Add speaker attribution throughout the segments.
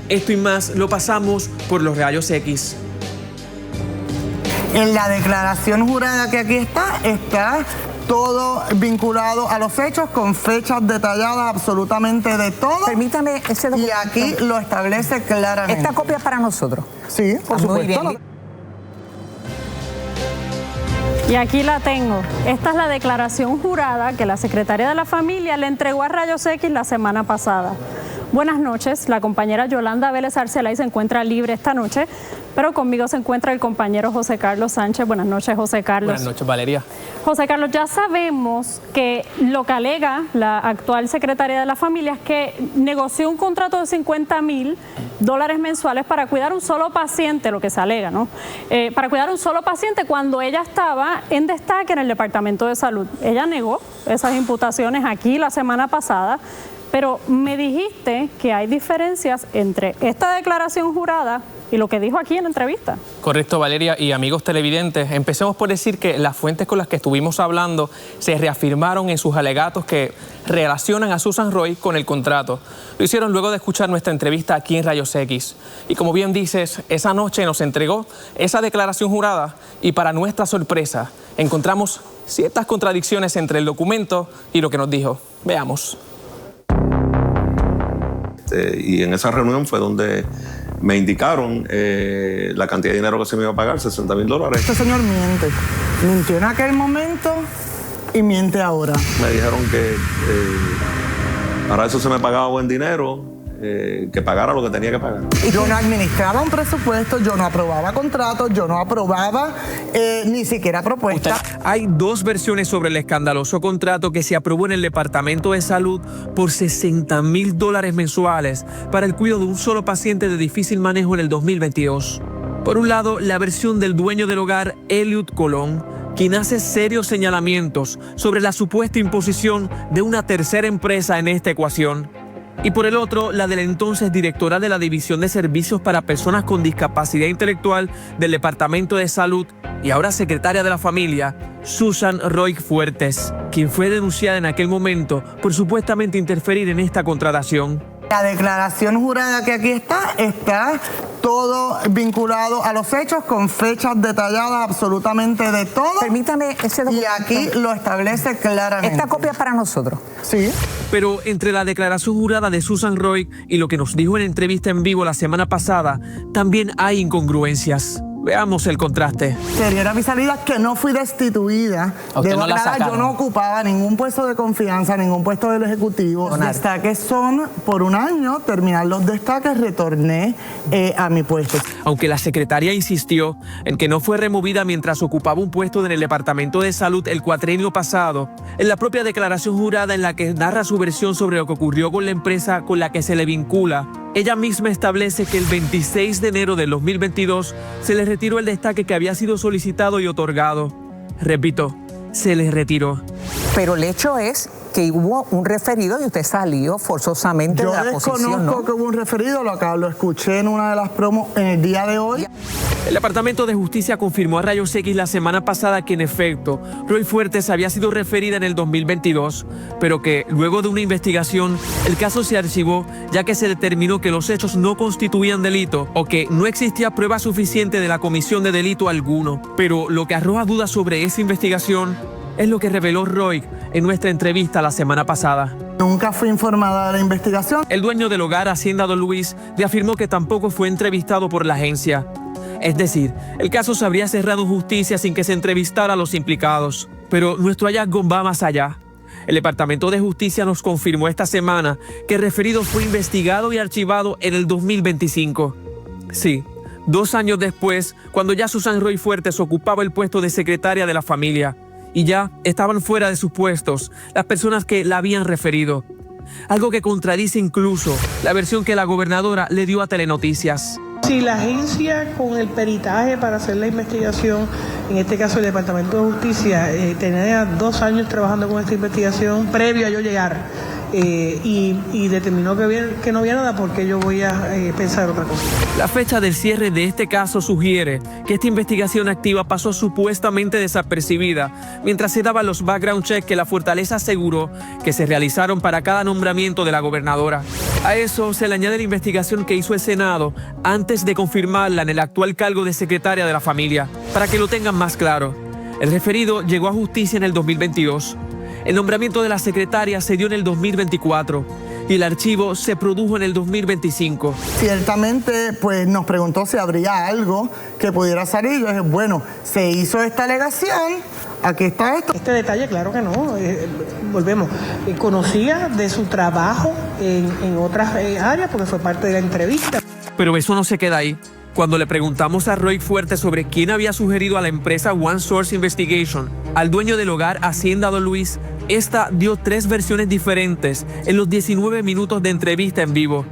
Speaker 1: Esto y más lo pasamos por los rayos X.
Speaker 2: En la declaración jurada que aquí está todo vinculado a los hechos con fechas detalladas absolutamente de todo.
Speaker 3: Permítame ese documento.
Speaker 2: Y aquí lo establece claramente.
Speaker 3: ¿Esta copia es para nosotros?
Speaker 2: Sí, por supuesto.
Speaker 3: Muy bien.
Speaker 4: Y aquí la tengo. Esta es la declaración jurada que la Secretaría de la Familia le entregó a Rayos X la semana pasada. Buenas noches, la compañera Yolanda Vélez Arcelay se encuentra libre esta noche, pero conmigo se encuentra el compañero José Carlos Sánchez. Buenas noches, José Carlos.
Speaker 1: Buenas noches, Valeria.
Speaker 4: José Carlos, ya sabemos que lo que alega la actual Secretaría de la Familia es que negoció un contrato de $50,000 mensuales para cuidar un solo paciente, lo que se alega, ¿no? Para cuidar un solo paciente cuando ella estaba en destaque en el Departamento de Salud. Ella negó esas imputaciones aquí la semana pasada. Pero me dijiste que hay diferencias entre esta declaración jurada y lo que dijo aquí en la entrevista.
Speaker 1: Correcto, Valeria, y amigos televidentes, empecemos por decir que las fuentes con las que estuvimos hablando se reafirmaron en sus alegatos que relacionan a Susan Roy con el contrato. Lo hicieron luego de escuchar nuestra entrevista aquí en Rayos X. Y como bien dices, esa noche nos entregó esa declaración jurada y para nuestra sorpresa encontramos ciertas contradicciones entre el documento y lo que nos dijo. Veamos.
Speaker 5: Y en esa reunión fue donde me indicaron la cantidad de dinero que se me iba a pagar, $60,000.
Speaker 2: Este señor mintió en aquel momento y miente ahora.
Speaker 5: Me dijeron que para eso se me pagaba buen dinero, que pagara lo que tenía que pagar.
Speaker 2: Yo no administraba un presupuesto, yo no aprobaba contratos, yo no aprobaba ni siquiera propuestas.
Speaker 1: Hay dos versiones sobre el escandaloso contrato que se aprobó en el Departamento de Salud por $60,000 mensuales para el cuidado de un solo paciente de difícil manejo en el 2022. Por un lado, la versión del dueño del hogar, Eliud Colón, quien hace serios señalamientos sobre la supuesta imposición de una tercera empresa en esta ecuación. Y por el otro, la de la entonces directora de la División de Servicios para Personas con Discapacidad Intelectual del Departamento de Salud y ahora secretaria de la Familia, Susan Roy Fuertes, quien fue denunciada en aquel momento por supuestamente interferir en esta contratación.
Speaker 2: La declaración jurada que aquí está todo vinculado a los hechos con fechas detalladas absolutamente de todo.
Speaker 3: Permítame ese documento.
Speaker 2: Y aquí lo establece claramente.
Speaker 3: ¿Esta copia es para nosotros?
Speaker 2: Sí.
Speaker 1: Pero entre la declaración jurada de Susan Roy y lo que nos dijo en entrevista en vivo la semana pasada, también hay incongruencias. Veamos el contraste.
Speaker 2: Quería mi salida que no fui destituida.
Speaker 1: De nada,
Speaker 2: yo no ocupaba ningún puesto de confianza, ningún puesto del Ejecutivo. Los destaques son por un año, terminar los destaques, retorné a mi puesto.
Speaker 1: Aunque la secretaria insistió en que no fue removida mientras ocupaba un puesto en el Departamento de Salud el cuatrienio pasado, en la propia declaración jurada en la que narra su versión sobre lo que ocurrió con la empresa con la que se le vincula, ella misma establece que el 26 de enero del 2022 se le retiró el destaque que había sido solicitado y otorgado. Repito, se le retiró.
Speaker 3: Pero el hecho es que hubo un referido y usted salió forzosamente de la posición, ¿no?
Speaker 2: Yo desconozco que hubo un referido, lo escuché en una de las promos en el día de hoy.
Speaker 1: El Departamento de Justicia confirmó a Rayos X la semana pasada que en efecto Roy Fuertes había sido referida en el 2022, pero que luego de una investigación el caso se archivó ya que se determinó que los hechos no constituían delito o que no existía prueba suficiente de la comisión de delito alguno. Pero lo que arroja dudas sobre esa investigación es lo que reveló Roy en nuestra entrevista la semana pasada.
Speaker 2: Nunca fui informada de la investigación.
Speaker 1: El dueño del hogar, Hacienda Don Luis, le afirmó que tampoco fue entrevistado por la agencia. Es decir, el caso se habría cerrado en justicia sin que se entrevistara a los implicados. Pero nuestro hallazgo va más allá. El Departamento de Justicia nos confirmó esta semana que el referido fue investigado y archivado en el 2025. Sí, 2 años después, cuando ya Susan Roy Fuertes ocupaba el puesto de secretaria de la Familia. Y ya estaban fuera de sus puestos las personas que la habían referido. Algo que contradice incluso la versión que la gobernadora le dio a Telenoticias.
Speaker 6: Si la agencia con el peritaje para hacer la investigación, en este caso el Departamento de Justicia, tenía 2 años trabajando con esta investigación previo a yo llegar y determinó que no había nada, porque yo voy a pensar otra cosa.
Speaker 1: La fecha del cierre de este caso sugiere que esta investigación activa pasó supuestamente desapercibida mientras se daban los background checks que la Fortaleza aseguró que se realizaron para cada nombramiento de la gobernadora. A eso se le añade la investigación que hizo el Senado antes de confirmarla en el actual cargo de secretaria de la familia. Para que lo tengan más claro, el referido llegó a justicia en el 2022. El nombramiento de la secretaria se dio en el 2024 y el archivo se produjo en el 2025.
Speaker 2: Ciertamente, pues nos preguntó si habría algo que pudiera salir. Yo dije, bueno, se hizo esta alegación, aquí está esto.
Speaker 6: Este detalle, claro que no, volvemos. Conocía de su trabajo en otras áreas porque fue parte de la entrevista.
Speaker 1: Pero eso no se queda ahí. Cuando le preguntamos a Roy Fuertes sobre quién había sugerido a la empresa One Source Investigation al dueño del hogar Hacienda Don Luis, esta dio 3 versiones diferentes en los 19 minutos de entrevista en vivo.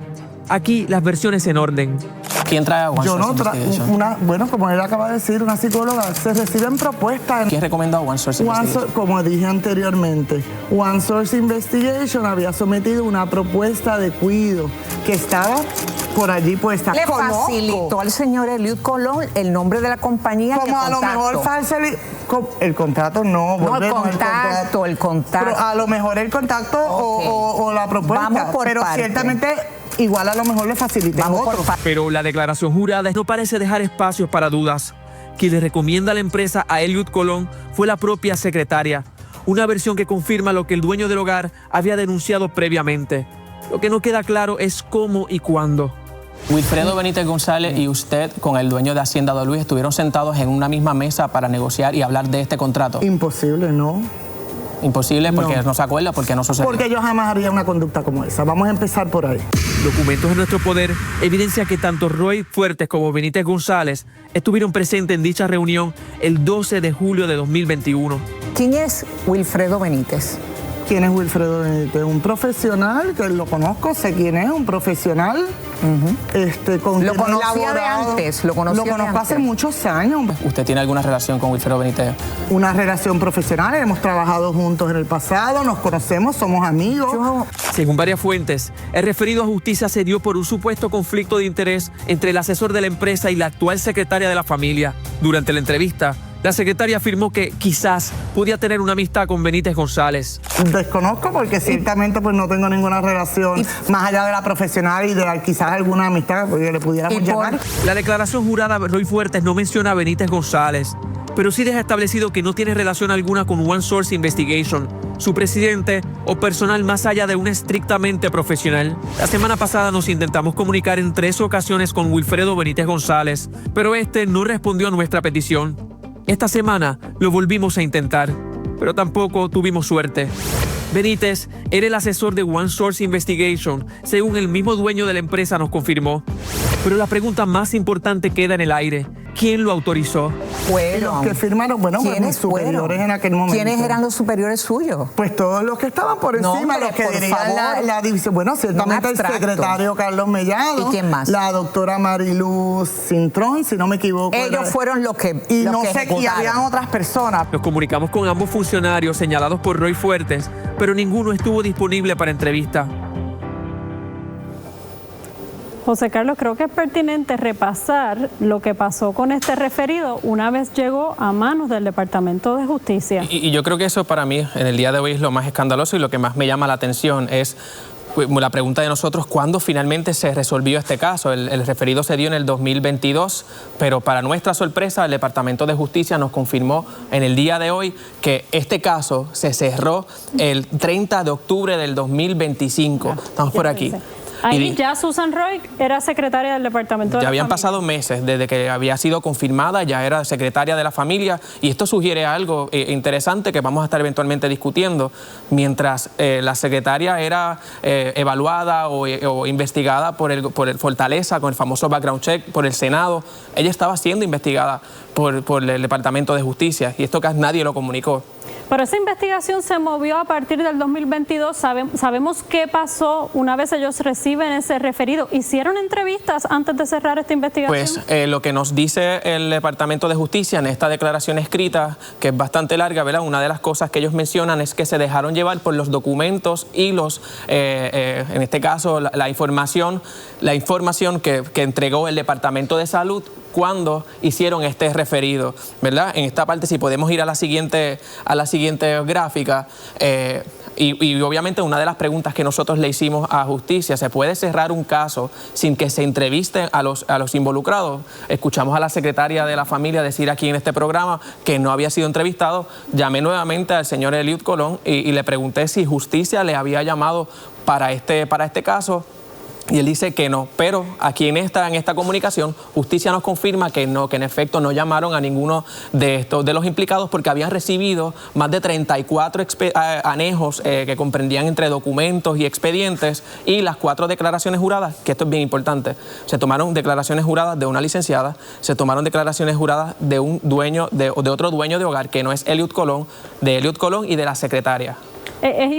Speaker 1: Aquí las versiones en orden.
Speaker 7: ¿Quién trae a One
Speaker 2: Yo
Speaker 7: Source
Speaker 2: no
Speaker 7: Investigation?
Speaker 2: bueno, como él acaba de decir, una psicóloga, se reciben propuestas.
Speaker 7: ¿Quién recomendó a One Source Investigation?
Speaker 2: Como dije anteriormente, One Source Investigation había sometido una propuesta de cuido que estaba por allí puesta.
Speaker 3: Le facilitó al señor Eliud Colón el nombre de la compañía.
Speaker 2: Como a lo mejor el contrato no,
Speaker 3: el contacto.
Speaker 2: Pero a lo mejor el contacto o la propuesta.
Speaker 3: Vamos por
Speaker 2: pero
Speaker 3: parte.
Speaker 2: Ciertamente igual a lo mejor le facilita a otro.
Speaker 1: Pero la declaración jurada no parece dejar espacios para dudas. Quien le recomienda a la empresa a Eliud Colón fue la propia secretaria. Una versión que confirma lo que el dueño del hogar había denunciado previamente. Lo que no queda claro es cómo y cuándo.
Speaker 7: Wilfredo Benítez González y usted con el dueño de Hacienda Don Luis estuvieron sentados en una misma mesa para negociar y hablar de este contrato.
Speaker 2: Imposible, ¿no?
Speaker 7: Imposible porque no se acuerda, porque no sucedió.
Speaker 2: Porque yo jamás haría una conducta como esa. Vamos a empezar por ahí.
Speaker 1: Documentos en nuestro poder evidencia que tanto Roy Fuertes como Benítez González estuvieron presentes en dicha reunión el 12 de julio de 2021.
Speaker 3: ¿Quién es Wilfredo Benítez?
Speaker 2: ¿Quién es Wilfredo Benítez? Un profesional, que lo conozco, sé quién es, un profesional.
Speaker 3: Lo conocía de antes, lo
Speaker 2: conozco hace muchos años.
Speaker 7: ¿Usted tiene alguna relación con Wilfredo Benítez?
Speaker 2: Una relación profesional, hemos trabajado juntos en el pasado, nos conocemos, somos amigos.
Speaker 1: Según varias fuentes, el referido a justicia se dio por un supuesto conflicto de interés entre el asesor de la empresa y la actual secretaria de la familia. Durante la entrevista, la secretaria afirmó que quizás podía tener una amistad con Benítez González.
Speaker 2: Desconozco porque ciertamente pues no tengo ninguna relación más allá de la profesional y de quizás alguna amistad porque le pudiéramos llamar.
Speaker 1: La declaración jurada de Roy Fuertes no menciona a Benítez González, pero sí deja establecido que no tiene relación alguna con One Source Investigation, su presidente o personal más allá de un estrictamente profesional. La semana pasada nos intentamos comunicar en 3 ocasiones con Wilfredo Benítez González, pero este no respondió a nuestra petición. Esta semana lo volvimos a intentar, pero tampoco tuvimos suerte. Benítez era el asesor de One Source Investigation, según el mismo dueño de la empresa nos confirmó. Pero la pregunta más importante queda en el aire. ¿Quién lo autorizó?
Speaker 2: Los que firmaron, bueno, pues mis superiores en aquel momento.
Speaker 3: ¿Quiénes eran los superiores suyos?
Speaker 2: Pues todos los que estaban por encima, los que dirigían la división. Bueno, ciertamente el secretario Carlos Mellado.
Speaker 3: ¿Y quién más?
Speaker 2: La doctora Mariluz Cintrón, si no me equivoco.
Speaker 3: Ellos fueron los que
Speaker 2: y no sé, y habían otras personas.
Speaker 1: Nos comunicamos con ambos funcionarios señalados por Roy Fuertes, pero ninguno estuvo disponible para entrevista.
Speaker 4: José Carlos, creo que es pertinente repasar lo que pasó con este referido una vez llegó a manos del Departamento de Justicia.
Speaker 7: Y yo creo que eso para mí en el día de hoy es lo más escandaloso y lo que más me llama la atención es la pregunta de nosotros, ¿cuándo finalmente se resolvió este caso? El referido se dio en el 2022, pero para nuestra sorpresa el Departamento de Justicia nos confirmó en el día de hoy que este caso se cerró el 30 de octubre del 2025. Estamos por aquí.
Speaker 4: Ahí ya Susan Roy era secretaria del Departamento de
Speaker 7: Ya
Speaker 4: la
Speaker 7: habían
Speaker 4: Familia.
Speaker 7: pasado meses desde que había sido confirmada, ya era secretaria de la familia y esto sugiere algo interesante que vamos a estar eventualmente discutiendo. Mientras la secretaria era evaluada o investigada por el Fortaleza con el famoso background check, por el Senado, ella estaba siendo investigada por el Departamento de Justicia y esto casi nadie lo comunicó.
Speaker 4: Pero esa investigación se movió a partir del 2022. Sabemos qué pasó una vez ellos reciben ese referido. ¿Hicieron entrevistas antes de cerrar esta investigación?
Speaker 7: Pues lo que nos dice el Departamento de Justicia en esta declaración escrita, que es bastante larga, ¿verdad? Una de las cosas que ellos mencionan es que se dejaron llevar por los documentos y en este caso, la información que entregó el Departamento de Salud cuándo hicieron este referido, ¿verdad? En esta parte, si podemos ir a la siguiente gráfica, y obviamente una de las preguntas que nosotros le hicimos a Justicia, ¿se puede cerrar un caso sin que se entrevisten a los involucrados? Escuchamos a la secretaria de la familia decir aquí en este programa que no había sido entrevistado. Llamé nuevamente al señor Eliud Colón y le pregunté si Justicia le había llamado para este caso. Y él dice que no, pero aquí en esta comunicación, Justicia nos confirma que no, que en efecto no llamaron a ninguno de los implicados porque habían recibido más de 34 anejos que comprendían entre documentos y expedientes y las 4 declaraciones juradas, que esto es bien importante. Se tomaron declaraciones juradas de una licenciada, se tomaron declaraciones juradas de un dueño, de otro dueño de hogar que no es Eliud Colón, de Eliud Colón y de la secretaria.
Speaker 4: Es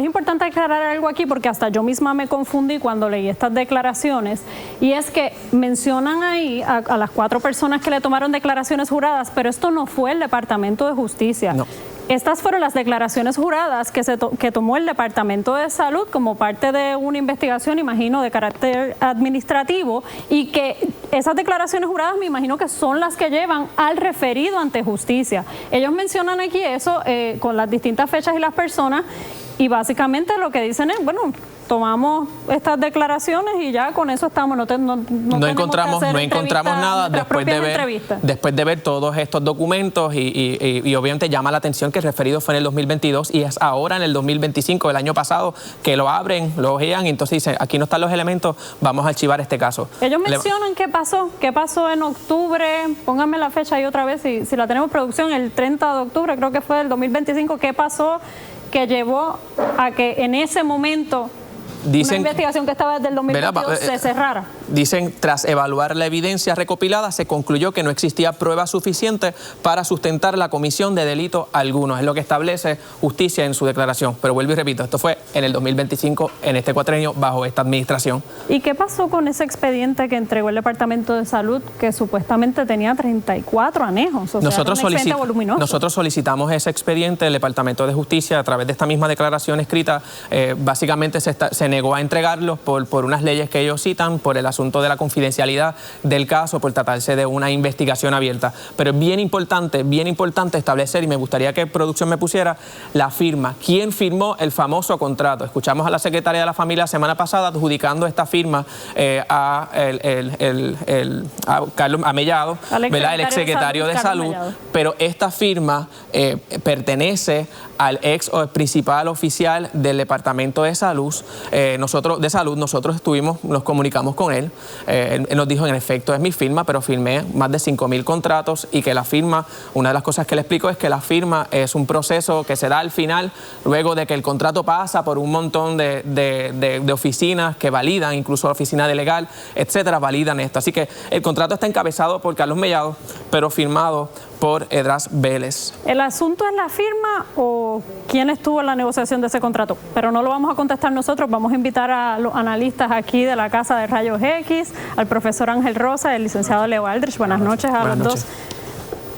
Speaker 4: importante aclarar algo aquí porque hasta yo misma me confundí cuando leí estas declaraciones, y es que mencionan ahí a las 4 personas que le tomaron declaraciones juradas, pero esto no fue el Departamento de Justicia.
Speaker 7: No.
Speaker 4: Estas fueron las declaraciones juradas que tomó el Departamento de Salud como parte de una investigación, imagino, de carácter administrativo, y que esas declaraciones juradas me imagino que son las que llevan al referido ante Justicia. Ellos mencionan aquí eso con las distintas fechas y las personas, y básicamente lo que dicen es, bueno, tomamos estas declaraciones y ya con eso estamos, no encontramos nada
Speaker 7: después de ver todos estos documentos y obviamente llama la atención que el referido fue en el 2022 y es ahora en el 2025, el año pasado, que lo abren, lo ojean y entonces dicen, aquí no están los elementos, vamos a archivar este caso.
Speaker 4: Ellos mencionan qué pasó en octubre, pónganme la fecha ahí otra vez, si la tenemos producción, el 30 de octubre creo que fue del 2025, qué pasó que llevó a que en ese momento una investigación que estaba desde el 2022 se cerrara.
Speaker 7: Dicen, tras evaluar la evidencia recopilada, se concluyó que no existía prueba suficiente para sustentar la comisión de delito alguno. Es lo que establece Justicia en su declaración. Pero vuelvo y repito, esto fue en el 2025, en este cuatrenio, bajo esta administración.
Speaker 4: ¿Y qué pasó con ese expediente que entregó el Departamento de Salud, que supuestamente tenía 34 anejos? O sea,
Speaker 7: nosotros solicitamos ese expediente del Departamento de Justicia a través de esta misma declaración escrita. Básicamente se negó a entregarlos por unas leyes que ellos citan, por el asunto de la confidencialidad del caso, por tratarse de una investigación abierta. Pero es bien importante establecer, y me gustaría que producción me pusiera la firma. ¿Quién firmó el famoso contrato? Escuchamos a la secretaria de la familia la semana pasada adjudicando esta firma a Carlos Mellado, el exsecretario de Salud, pero esta firma pertenece al ex principal oficial del Departamento de Salud. Nosotros nos comunicamos con él. Él nos dijo, en efecto, es mi firma, pero firmé más de 5,000 contratos y que la firma, una de las cosas que le explico es que la firma es un proceso que se da al final, luego de que el contrato pasa por un montón de oficinas que validan, incluso la oficina de legal, etcétera, validan esto. Así que el contrato está encabezado por Carlos Mellado, pero firmado por Edras Vélez.
Speaker 4: ¿El asunto es la firma o quién estuvo en la negociación de ese contrato? Pero no lo vamos a contestar nosotros, vamos a invitar a los analistas aquí de la Casa de Rayos X, al profesor Ángel Rosa, el licenciado Leo Aldrich. Buenas noches a los dos.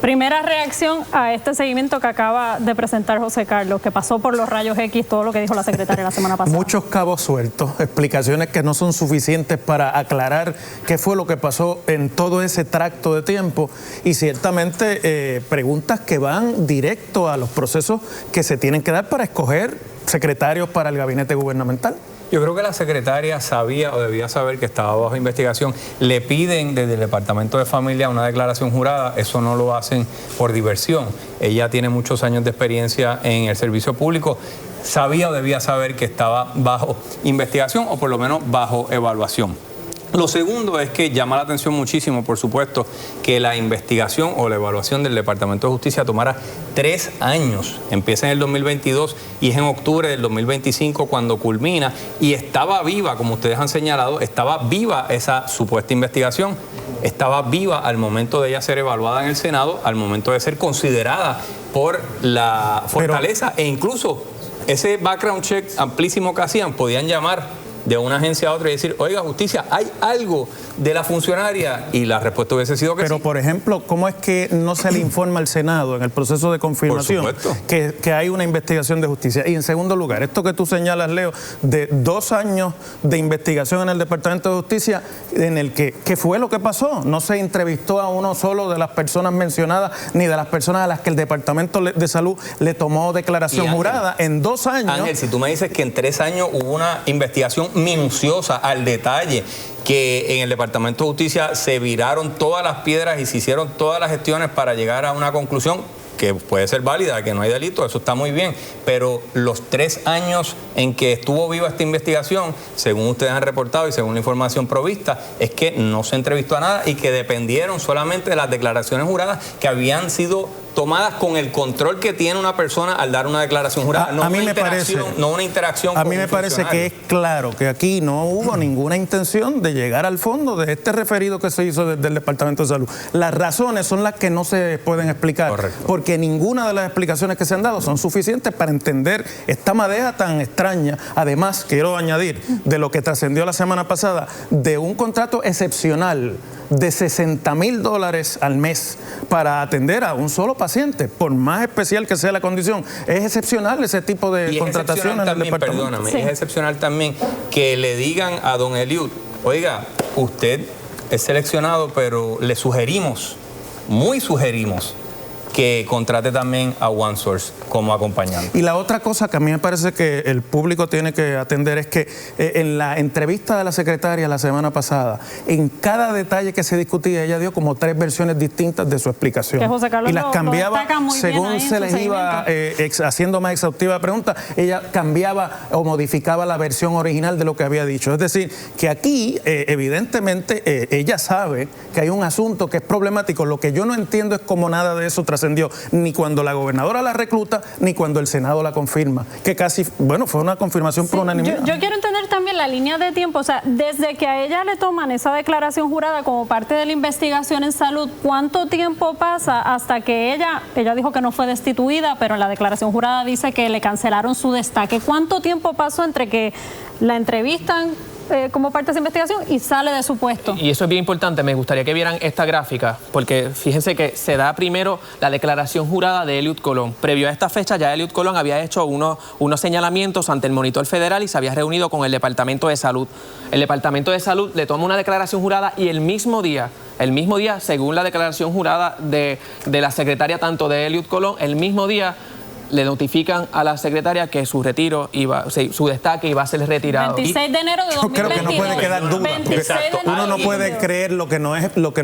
Speaker 4: Primera reacción a este seguimiento que acaba de presentar José Carlos, que pasó por los rayos X, todo lo que dijo la secretaria la semana pasada.
Speaker 8: Muchos cabos sueltos, explicaciones que no son suficientes para aclarar qué fue lo que pasó en todo ese tracto de tiempo y ciertamente preguntas que van directo a los procesos que se tienen que dar para escoger secretarios para el gabinete gubernamental.
Speaker 9: Yo creo que la secretaria sabía o debía saber que estaba bajo investigación. Le piden desde el Departamento de Familia una declaración jurada. Eso no lo hacen por diversión. Ella tiene muchos años de experiencia en el servicio público. Sabía o debía saber que estaba bajo investigación o por lo menos bajo evaluación. Lo segundo es que llama la atención muchísimo, por supuesto, que la investigación o la evaluación del Departamento de Justicia tomara 3 años. Empieza en el 2022 y es en octubre del 2025 cuando culmina. Y estaba viva, como ustedes han señalado, estaba viva esa supuesta investigación. Estaba viva al momento de ella ser evaluada en el Senado, al momento de ser considerada por la Fortaleza. E incluso ese background check amplísimo que hacían, podían llamar de una agencia a otra y decir, oiga, justicia, ¿hay algo de la funcionaria? Y la respuesta hubiese sido que
Speaker 8: Pero,
Speaker 9: sí.
Speaker 8: por ejemplo, ¿cómo es que no se le informa al Senado en el proceso de confirmación que hay una investigación de justicia? Y en segundo lugar, esto que tú señalas, Leo, de 2 años de investigación en el Departamento de Justicia, en el que, ¿qué fue lo que pasó? No se entrevistó a uno solo de las personas mencionadas, ni de las personas a las que el Departamento de Salud le tomó declaración jurada. En 2 años...
Speaker 9: Ángel, si tú me dices que en 3 años hubo una investigación minuciosa, al detalle, que en el Departamento de Justicia se viraron todas las piedras y se hicieron todas las gestiones para llegar a una conclusión que puede ser válida, que no hay delito, eso está muy bien, pero los 3 años en que estuvo viva esta investigación, según ustedes han reportado y según la información provista, es que no se entrevistó a nada y que dependieron solamente de las declaraciones juradas que habían sido tomadas con el control que tiene una persona al dar una declaración jurada.
Speaker 8: A mí me parece,
Speaker 9: no una interacción.
Speaker 8: A mí me parece que es claro que aquí no hubo ninguna intención de llegar al fondo de este referido que se hizo desde el Departamento de Salud. Las razones son las que no se pueden explicar. Correcto. Porque ninguna de las explicaciones que se han dado son suficientes para entender esta madeja tan extraña. Además, quiero añadir, de lo que trascendió la semana pasada, de un contrato excepcional de $60,000 al mes para atender a un solo paciente, por más especial que sea la condición. Es excepcional ese tipo de contratación en el departamento.
Speaker 9: Perdóname, es excepcional también que le digan a don Eliud, oiga, usted es seleccionado, pero le sugerimos, muy sugerimos, que contrate también a OneSource como acompañante.
Speaker 8: Y la otra cosa que a mí me parece que el público tiene que atender es que en la entrevista de la secretaria la semana pasada, en cada detalle que se discutía, ella dio como 3 versiones distintas de su explicación.
Speaker 4: Que José Carlos
Speaker 8: y las cambiaba según se les iba haciendo más exhaustiva la pregunta, ella cambiaba o modificaba la versión original de lo que había dicho. Es decir, que aquí evidentemente ella sabe que hay un asunto que es problemático. Lo que yo no entiendo es cómo nada de eso trascendió, ni cuando la gobernadora la recluta, ni cuando el Senado la confirma, que casi, bueno, fue una confirmación por unanimidad.
Speaker 4: Yo quiero entender también la línea de tiempo, o sea, desde que a ella le toman esa declaración jurada como parte de la investigación en salud, ¿cuánto tiempo pasa hasta que ella dijo que no fue destituida, pero en la declaración jurada dice que le cancelaron su destaque? ¿Cuánto tiempo pasó entre que la entrevistan como parte de esa investigación y sale de su puesto?
Speaker 7: Y eso es bien importante, me gustaría que vieran esta gráfica, porque fíjense que se da primero la declaración jurada de Eliud Colón. Previo a esta fecha ya Eliud Colón había hecho unos señalamientos ante el monitor federal y se había reunido con el Departamento de Salud. El Departamento de Salud le toma una declaración jurada y el mismo día, según la declaración jurada de la secretaria tanto de Eliud Colón, el mismo día le notifican a la secretaria que su retiro su destaque iba a ser retirado.
Speaker 4: 26 de enero de 2022.
Speaker 8: Yo creo que no puede quedar duda, porque uno no puede creer lo que no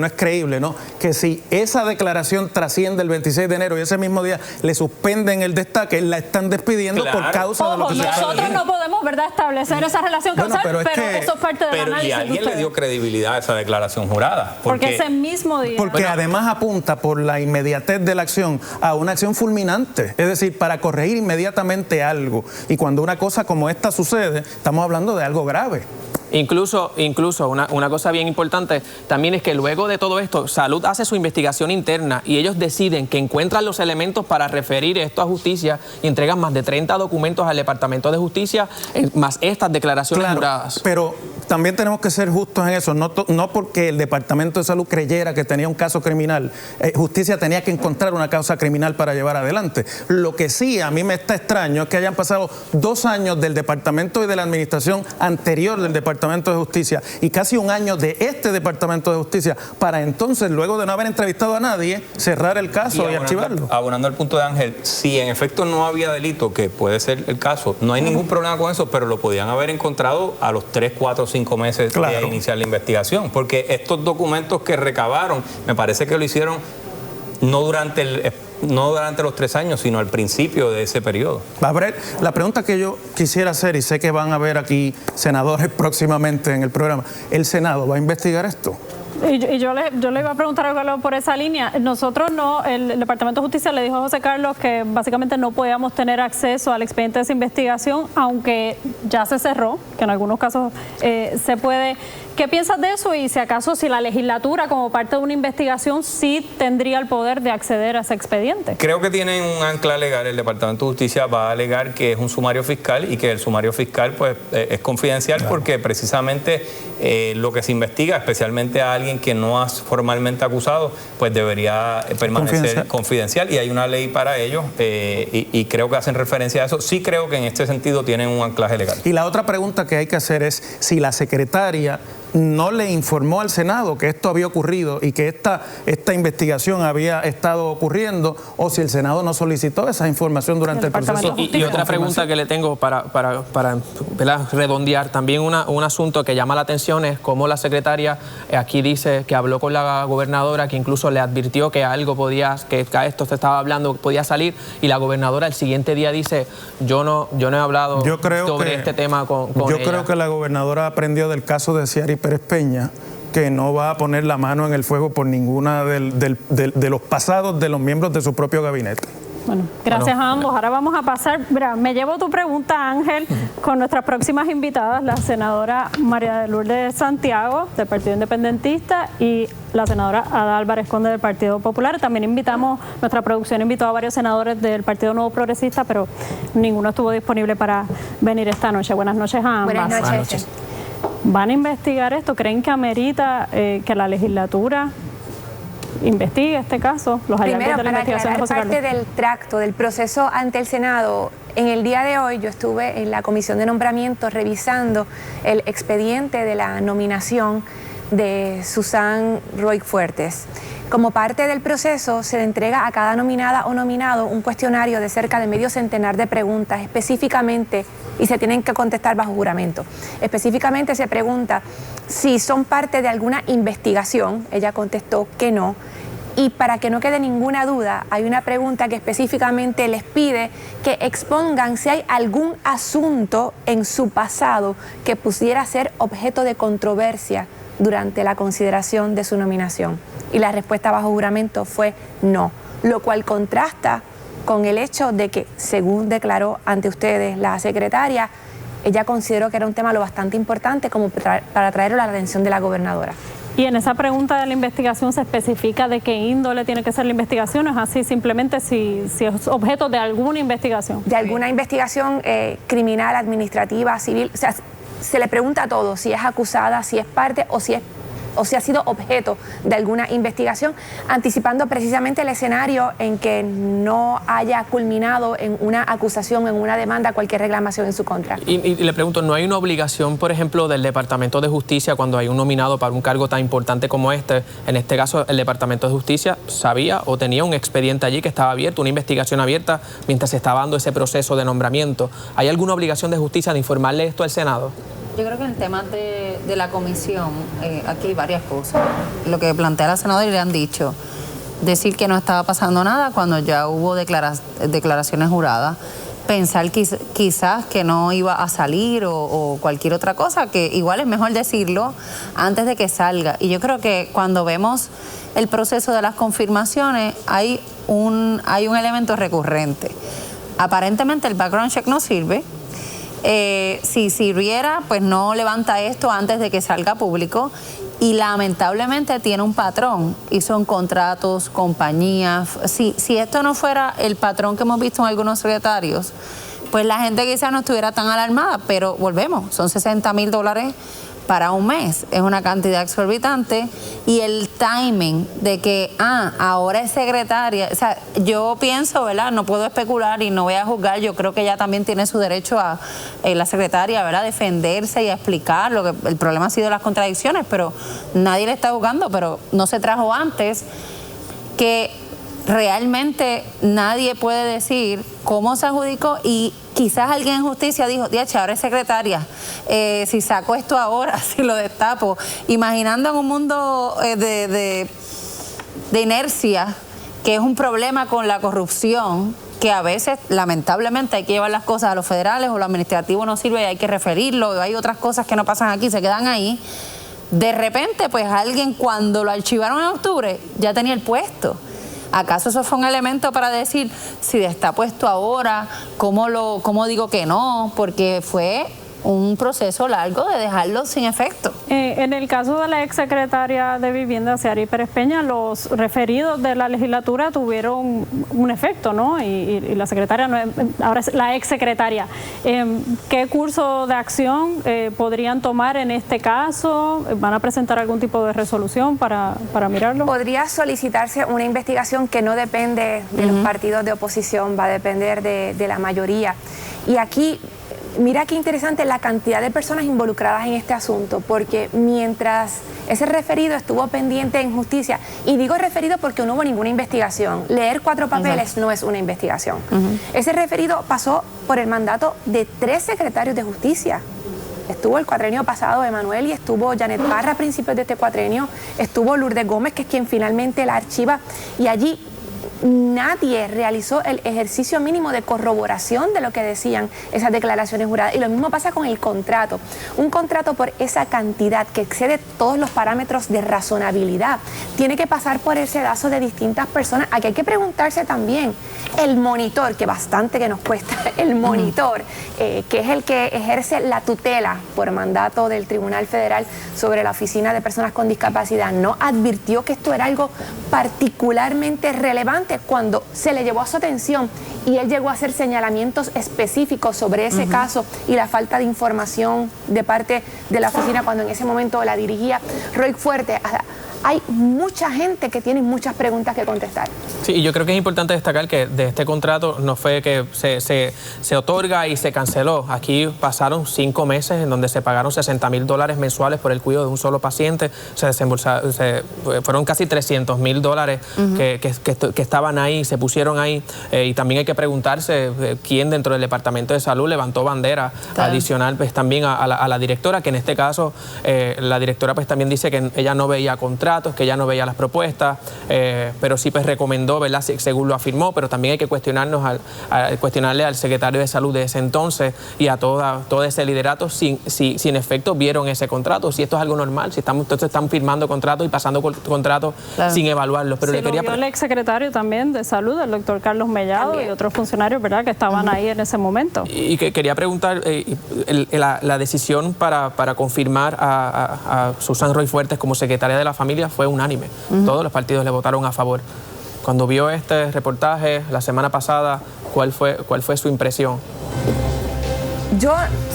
Speaker 8: es creíble, ¿no? Que si esa declaración trasciende el 26 de enero y ese mismo día le suspenden el destaque, la están despidiendo por causa de lo que se está
Speaker 4: nosotros no podemos, ¿verdad?, establecer esa relación causal, pero eso es parte del análisis.
Speaker 9: ¿Y alguien le dio credibilidad a esa declaración jurada?
Speaker 4: Porque ese mismo día.
Speaker 8: Porque además apunta por la inmediatez de la acción a una acción fulminante, es decir, para corregir inmediatamente algo. Y cuando una cosa como esta sucede, estamos hablando de algo grave.
Speaker 7: Incluso una cosa bien importante también es que luego de todo esto, Salud hace su investigación interna y ellos deciden que encuentran los elementos para referir esto a justicia y entregan más de 30 documentos al Departamento de Justicia, más estas declaraciones juradas.
Speaker 8: Pero también tenemos que ser justos en eso, no porque el Departamento de Salud creyera que tenía un caso criminal, Justicia tenía que encontrar una causa criminal para llevar adelante. Lo que sí a mí me está extraño es que hayan pasado 2 años del Departamento y de la administración anterior del Departamento de Justicia y casi 1 año de este Departamento de Justicia para entonces, luego de no haber entrevistado a nadie, cerrar el caso y archivarlo.
Speaker 9: Abonando al punto de Ángel, si en efecto no había delito, que puede ser el caso, no hay ningún problema con eso, pero lo podían haber encontrado a los 3, 4, 5 meses de iniciar la investigación, porque estos documentos que recabaron, me parece que lo hicieron no durante los 3 años, sino al principio de ese periodo.
Speaker 8: La pregunta que yo quisiera hacer, y sé que van a haber aquí senadores próximamente en el programa, ¿el Senado va a investigar esto?
Speaker 4: Y yo le iba a preguntar algo por esa línea. Nosotros no, el Departamento de Justicia le dijo a José Carlos que básicamente no podíamos tener acceso al expediente de esa investigación, aunque ya se cerró, que en algunos casos se puede. ¿Qué piensas de eso? Y si acaso si la legislatura como parte de una investigación sí tendría el poder de acceder a ese expediente.
Speaker 9: Creo que tienen un ancla legal. El Departamento de Justicia va a alegar que es un sumario fiscal y que el sumario fiscal pues es confidencial, porque precisamente lo que se investiga, especialmente a alguien que no ha formalmente acusado, pues debería permanecer confidencial y hay una ley para ello y creo que hacen referencia a eso. Sí creo que en este sentido tienen un anclaje legal.
Speaker 8: Y la otra pregunta que hay que hacer es si la secretaria no le informó al Senado que esto había ocurrido y que esta investigación había estado ocurriendo, o si el Senado no solicitó esa información durante el proceso.
Speaker 7: Y otra pregunta que le tengo para ¿verdad? Redondear, también un asunto que llama la atención es cómo la secretaria aquí dice que habló con la gobernadora, que incluso le advirtió que algo que a esto se estaba hablando podía salir, y la gobernadora el siguiente día dice yo no he hablado sobre este tema con ella.
Speaker 8: Yo creo que la gobernadora aprendió del caso de Ciary Pérez Peña, que no va a poner la mano en el fuego por ninguna de los pasados de los miembros de su propio gabinete.
Speaker 4: Bueno, gracias a ambos. Ahora vamos a pasar, mira, me llevo tu pregunta, Ángel, con nuestras próximas invitadas, la senadora María de Lourdes Santiago, del Partido Independentista, y la senadora Ada Álvarez Conde, del Partido Popular. También nuestra producción invitó a varios senadores del Partido Nuevo Progresista, pero ninguno estuvo disponible para venir esta noche. Buenas noches a ambas.
Speaker 10: Buenas noches.
Speaker 4: ¿Van a investigar esto? ¿Creen que amerita que la legislatura investigue este caso? Los hallazgos de la investigación de José Carlos.
Speaker 10: Parte del tracto del proceso ante el Senado, en el día de hoy yo estuve en la Comisión de Nombramiento revisando el expediente de la nominación de Susan Roy Fuertes. Como parte del proceso, se le entrega a cada nominada o nominado un cuestionario de cerca de medio centenar de preguntas, específicamente, y se tienen que contestar bajo juramento. Específicamente se pregunta si son parte de alguna investigación. Ella contestó que no. Y para que no quede ninguna duda, hay una pregunta que específicamente les pide que expongan si hay algún asunto en su pasado que pudiera ser objeto de controversia durante la consideración de su nominación. Y la respuesta bajo juramento fue no, lo cual contrasta con el hecho de que, según declaró ante ustedes la secretaria, ella consideró que era un tema lo bastante importante como para traerlo a la atención de la gobernadora.
Speaker 4: Y en esa pregunta de la investigación se especifica de qué índole tiene que ser la investigación, ¿es así? Simplemente si es objeto de alguna investigación.
Speaker 10: De alguna investigación criminal, administrativa, civil, o sea, se le pregunta todo, si es acusada, si es parte o si ha sido objeto de alguna investigación, anticipando precisamente el escenario en que no haya culminado en una acusación, en una demanda, cualquier reclamación en su contra.
Speaker 7: Y le pregunto, ¿no hay una obligación, por ejemplo, del Departamento de Justicia cuando hay un nominado para un cargo tan importante como este? En este caso, el Departamento de Justicia sabía o tenía un expediente allí que estaba abierto, una investigación abierta mientras se estaba dando ese proceso de nombramiento. ¿Hay alguna obligación de justicia de informarle esto al Senado?
Speaker 11: Yo creo que en el tema de la comisión, aquí hay varias cosas. Lo que plantea la senadora y le han dicho, decir que no estaba pasando nada cuando ya hubo declaraciones juradas, pensar quizás que no iba a salir o cualquier otra cosa, que igual es mejor decirlo antes de que salga. Y yo creo que cuando vemos el proceso de las confirmaciones, hay un elemento recurrente. Aparentemente el background check no sirve. Si sirviera, pues no levanta esto antes de que salga público, y lamentablemente tiene un patrón y son contratos, compañías. Si esto no fuera el patrón que hemos visto en algunos secretarios, pues la gente quizás no estuviera tan alarmada, pero volvemos, son $60,000 para un mes, es una cantidad exorbitante, y el timing de que, ahora es secretaria, o sea, yo pienso, ¿verdad? No puedo especular y no voy a juzgar, yo creo que ella también tiene su derecho a, la secretaria, ¿verdad?, defenderse y a explicar lo que el problema ha sido las contradicciones, pero nadie le está juzgando, pero no se trajo antes, que realmente nadie puede decir cómo se adjudicó, y quizás alguien en justicia dijo, diache, ahora es secretaria, si saco esto ahora, si lo destapo, imaginando en un mundo de inercia, que es un problema con la corrupción, que a veces lamentablemente hay que llevar las cosas a los federales o lo administrativo no sirve y hay que referirlo, hay otras cosas que no pasan aquí, se quedan ahí. De repente, pues alguien cuando lo archivaron en octubre ya tenía el puesto. ¿Acaso eso fue un elemento para decir si está puesto ahora, cómo digo que no? Porque fue un proceso largo de dejarlo sin efecto.
Speaker 4: En el caso de la exsecretaria de Vivienda, Ciary Pérez Peña, los referidos de la legislatura tuvieron un efecto, ¿no? Y la secretaria, ahora es la exsecretaria. ¿Qué curso de acción podrían tomar en este caso? ¿Van a presentar algún tipo de resolución para mirarlo?
Speaker 10: Podría solicitarse una investigación que no depende de los partidos de oposición, va a depender de la mayoría. Y aquí, mira qué interesante la cantidad de personas involucradas en este asunto, porque mientras ese referido estuvo pendiente en justicia, y digo referido porque no hubo ninguna investigación, leer 4 papeles no es una investigación. Ese referido pasó por el mandato de 3 secretarios de justicia. Estuvo el cuatrenio pasado Emanuel y estuvo Janet Parra a principios de este cuatrenio, estuvo Lourdes Gómez, que es quien finalmente la archiva, y allí nadie realizó el ejercicio mínimo de corroboración de lo que decían esas declaraciones juradas. Y lo mismo pasa con el contrato. Un contrato por esa cantidad que excede todos los parámetros de razonabilidad tiene que pasar por el sedazo de distintas personas. Aquí hay que preguntarse también, el monitor, que bastante que nos cuesta, el monitor, que es el que ejerce la tutela por mandato del Tribunal Federal sobre la Oficina de Personas con Discapacidad, ¿no advirtió que esto era algo particularmente relevante cuando se le llevó a su atención y él llegó a hacer señalamientos específicos sobre ese caso y la falta de información de parte de la oficina cuando en ese momento la dirigía Roy Fuerte? Hay mucha gente que tiene muchas preguntas que contestar.
Speaker 7: Sí, y yo creo que es importante destacar que de este contrato no fue que se otorga y se canceló. Aquí pasaron 5 meses en donde se pagaron $60,000 mensuales por el cuidado de un solo paciente. Fueron casi $300,000 que estaban ahí, se pusieron ahí. Y también hay que preguntarse quién dentro del Departamento de Salud levantó bandera adicional pues, también a la directora, que en este caso la directora pues también dice que ella no veía contratos, que ella no veía las propuestas, pero sí pues recomendó, ¿verdad? Según lo afirmó, pero también hay que cuestionarle al secretario de Salud de ese entonces y a todo ese liderato si en efecto vieron ese contrato, si esto es algo normal, si entonces están firmando contratos y pasando contratos sin evaluarlos. Pero le quería
Speaker 4: lo vio el exsecretario también de Salud, el doctor Carlos Mellado, también, y otros funcionarios, ¿verdad?, que estaban ahí en ese momento.
Speaker 7: Y que quería preguntar, la decisión para confirmar a Susan Roy Fuertes como secretaria de la Familia fue unánime. Todos los partidos le votaron a favor. Cuando vio este reportaje la semana pasada, ¿cuál fue su impresión?
Speaker 10: Yo,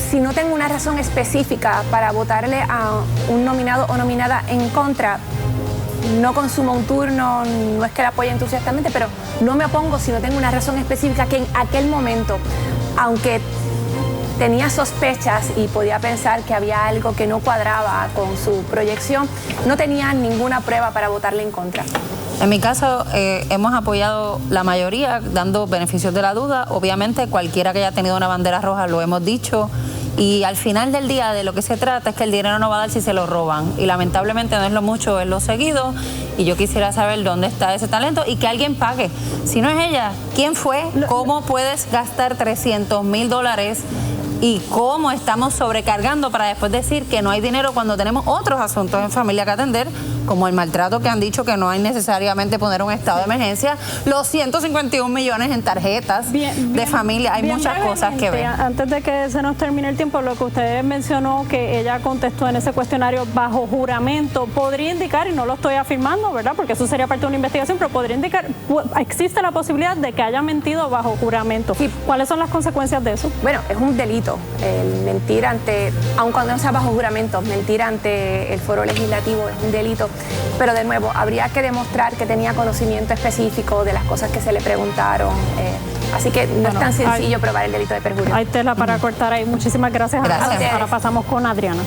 Speaker 10: si no tengo una razón específica para votarle a un nominado o nominada en contra, no consumo un turno, no es que la apoye entusiastamente, pero no me opongo si no tengo una razón específica que en aquel momento, aunque tenía sospechas y podía pensar que había algo que no cuadraba con su proyección, no tenía ninguna prueba para votarle en contra.
Speaker 11: En mi caso, hemos apoyado la mayoría, dando beneficios de la duda. Obviamente, cualquiera que haya tenido una bandera roja, lo hemos dicho. Y al final del día, de lo que se trata es que el dinero no va a dar si se lo roban. Y lamentablemente no es lo mucho, es lo seguido. Y yo quisiera saber dónde está ese talento y que alguien pague. Si no es ella, ¿quién fue? ¿Cómo puedes gastar $300,000? Y cómo estamos sobrecargando para después decir que no hay dinero cuando tenemos otros asuntos en familia que atender, como el maltrato, que han dicho que no hay necesariamente poner un estado de emergencia, los 151 millones en tarjetas de familia, hay muchas cosas que ver.
Speaker 4: Antes de que se nos termine el tiempo, lo que usted mencionó, que ella contestó en ese cuestionario bajo juramento, podría indicar, y no lo estoy afirmando, ¿verdad?, porque eso sería parte de una investigación, pero podría indicar, existe la posibilidad de que haya mentido bajo juramento. Sí. ¿Cuáles son las consecuencias de eso?
Speaker 10: Bueno, es un delito. El mentir aun cuando no sea bajo juramento, mentir ante el foro legislativo es un delito, pero de nuevo, habría que demostrar que tenía conocimiento específico de las cosas que se le preguntaron, así que no es tan sencillo probar el delito de perjurio.
Speaker 4: Hay tela para cortar ahí. Muchísimas gracias.
Speaker 10: Gracias.
Speaker 4: Ahora pasamos con Adriana.